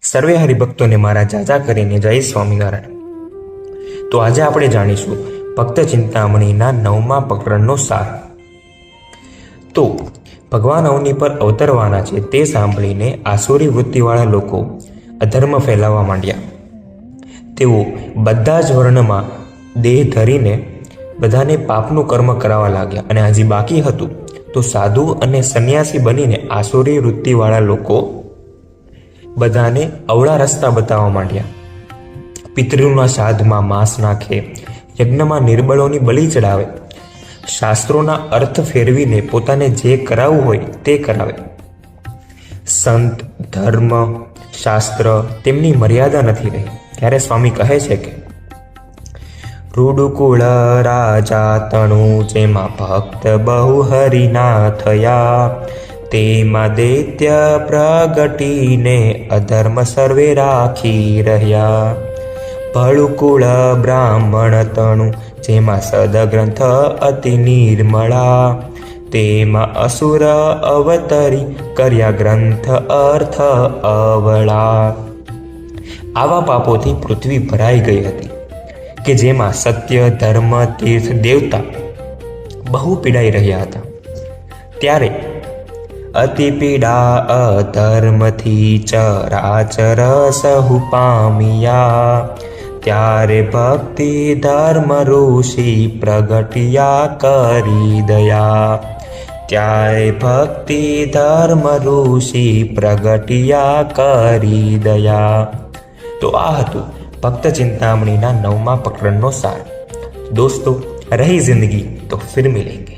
સર્વે હરિભક્તોને મારા જાજા કરીને જય સ્વામિનારાયણ। તો આજે આપણે જાણીશું ભક્ત ચિંતામણીના 9મા પ્રકરણનો સાર। તો ભગવાન અવની પર અવતરવાના છે તે સાંભળીને આસુરી વૃત્તિવાળા લોકો અધર્મ ફેલાવવા માંડ્યા। તેઓ બધા જ વર્ણમાં દેહ ધરીને બધાને પાપનું કર્મ કરાવવા લાગ્યા, અને હજી બાકી હતું તો સાધુ અને સંન્યાસી બનીને આસુરી વૃત્તિવાળા લોકો બધાને અવળા રસ્તા બતાવવા માંડ્યા। પિતૃના શ્રાદ્ધમાં માંસ નાખે, યજ્ઞમાં નિર્બળોની બલિ ચડાવે, શાસ્ત્રોના અર્થ ફેરવીને પોતાને જે કરાવવું હોય તે કરાવે। સંત, ધર્મ, શાસ્ત્ર તેમની મર્યાદા નથી રહી। ત્યારે સ્વામી કહે છે કે રૂડુકુળ રાજા તણું જેમાં ભક્ત બહુ હરિના થયા, તેમાં દૈત્ય પ્રગટીને અધર્મ સર્વે રાખી રહ્યા। ભળુકુળ બ્રાહ્મણ તણું જેમાં સદગ્રંથ અતિ નિર્મળા, તેમાં અસુર અવતરી કર્યા ગ્રંથ અર્થ અવળા। આવા પાપોથી પૃથ્વી ભરાઈ ગઈ હતી કે જેમાં સત્ય, ધર્મ, તીર્થ, દેવતા બહુ પીડાઈ રહ્યા હતા। ત્યારે અતિ પીડા અધર્મથી ચરાચર સહુ પામ્યા, ત્યારે ભક્તિ ધર્મ ઋષિ પ્રગટ્યા કરી દયા। ત્યારે ભક્તિ ધર્મ ઋષિ પ્રગટ્યા કરી દયા। તો આ હતું ભક્ત ચિંતામણીના 9મા પ્રકરણનો સાર। दोस्तों, रही जिंदगी तो फिर मिलेंगे।